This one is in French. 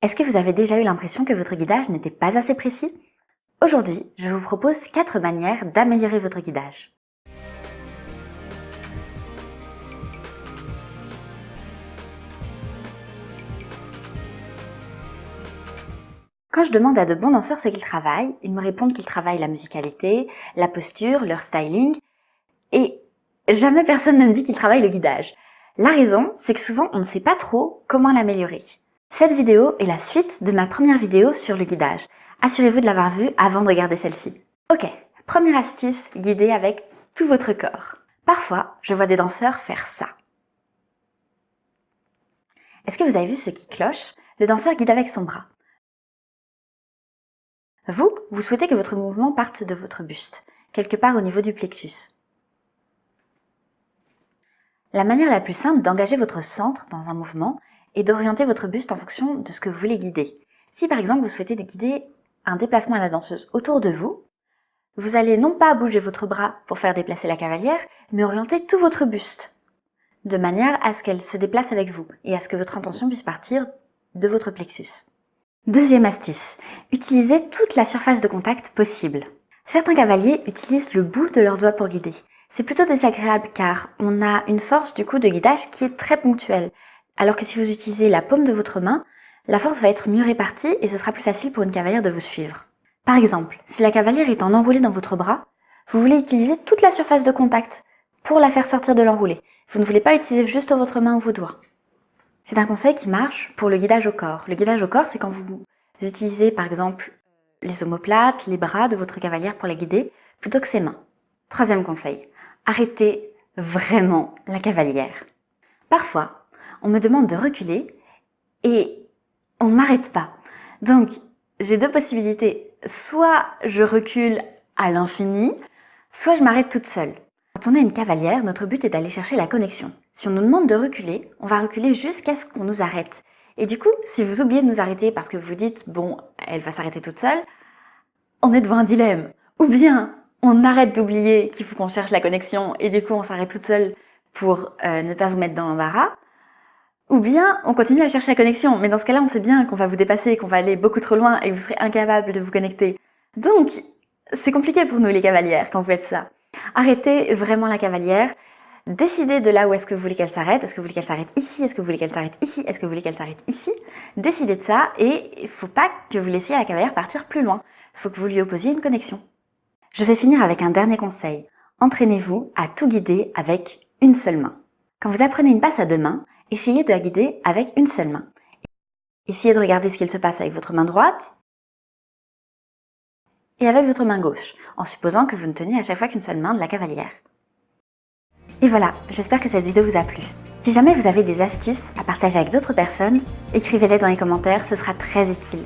Est-ce que vous avez déjà eu l'impression que votre guidage n'était pas assez précis? Aujourd'hui, je vous propose 4 manières d'améliorer votre guidage. Quand je demande à de bons danseurs ce qu'ils travaillent, ils me répondent qu'ils travaillent la musicalité, la posture, leur styling, et jamais personne ne me dit qu'ils travaillent le guidage. La raison, c'est que souvent on ne sait pas trop comment l'améliorer. Cette vidéo est la suite de ma première vidéo sur le guidage. Assurez-vous de l'avoir vue avant de regarder celle-ci. Ok, première astuce, guider avec tout votre corps. Parfois, je vois des danseurs faire ça. Est-ce que vous avez vu ce qui cloche? Le danseur guide avec son bras. Vous souhaitez que votre mouvement parte de votre buste, quelque part au niveau du plexus. La manière la plus simple d'engager votre centre dans un mouvement est d'orienter votre buste en fonction de ce que vous voulez guider. Si par exemple vous souhaitez guider un déplacement à la danseuse autour de vous, vous allez non pas bouger votre bras pour faire déplacer la cavalière, mais orienter tout votre buste, de manière à ce qu'elle se déplace avec vous et à ce que votre intention puisse partir de votre plexus. Deuxième astuce, utilisez toute la surface de contact possible. Certains cavaliers utilisent le bout de leurs doigts pour guider. C'est plutôt désagréable car on a une force du coup de guidage qui est très ponctuelle. Alors que si vous utilisez la paume de votre main, la force va être mieux répartie et ce sera plus facile pour une cavalière de vous suivre. Par exemple, si la cavalière est en enroulé dans votre bras, vous voulez utiliser toute la surface de contact pour la faire sortir de l'enroulé. Vous ne voulez pas utiliser juste votre main ou vos doigts. C'est un conseil qui marche pour le guidage au corps. Le guidage au corps, c'est quand vous utilisez par exemple les omoplates, les bras de votre cavalière pour la guider, plutôt que ses mains. Troisième conseil, arrêtez vraiment la cavalière. Parfois, on me demande de reculer et on ne m'arrête pas. Donc, j'ai deux possibilités. Soit je recule à l'infini, soit je m'arrête toute seule. Quand on est une cavalière, notre but est d'aller chercher la connexion. Si on nous demande de reculer, on va reculer jusqu'à ce qu'on nous arrête. Et du coup, si vous oubliez de nous arrêter parce que vous dites « bon, elle va s'arrêter toute seule », on est devant un dilemme. Ou bien, on arrête d'oublier qu'il faut qu'on cherche la connexion et du coup, on s'arrête toute seule pour ne pas vous mettre dans l'embarras. Ou bien, on continue à chercher la connexion. Mais dans ce cas-là, on sait bien qu'on va vous dépasser, qu'on va aller beaucoup trop loin et que vous serez incapable de vous connecter. Donc, c'est compliqué pour nous les cavalières quand vous faites ça. Arrêtez vraiment la cavalière. Décidez de là où est-ce que vous voulez qu'elle s'arrête. Est-ce que vous voulez qu'elle s'arrête ici? Est-ce que vous voulez qu'elle s'arrête ici? Est-ce que vous voulez qu'elle s'arrête ici? Décidez de ça et il ne faut pas que vous laissiez la cavalière partir plus loin. Il faut que vous lui opposiez une connexion. Je vais finir avec un dernier conseil. Entraînez-vous à tout guider avec une seule main. Quand vous apprenez une passe à deux mains, essayez de la guider avec une seule main. Essayez de regarder ce qu'il se passe avec votre main droite et avec votre main gauche, en supposant que vous ne teniez à chaque fois qu'une seule main de la cavalière. Et voilà, j'espère que cette vidéo vous a plu. Si jamais vous avez des astuces à partager avec d'autres personnes, écrivez-les dans les commentaires, ce sera très utile.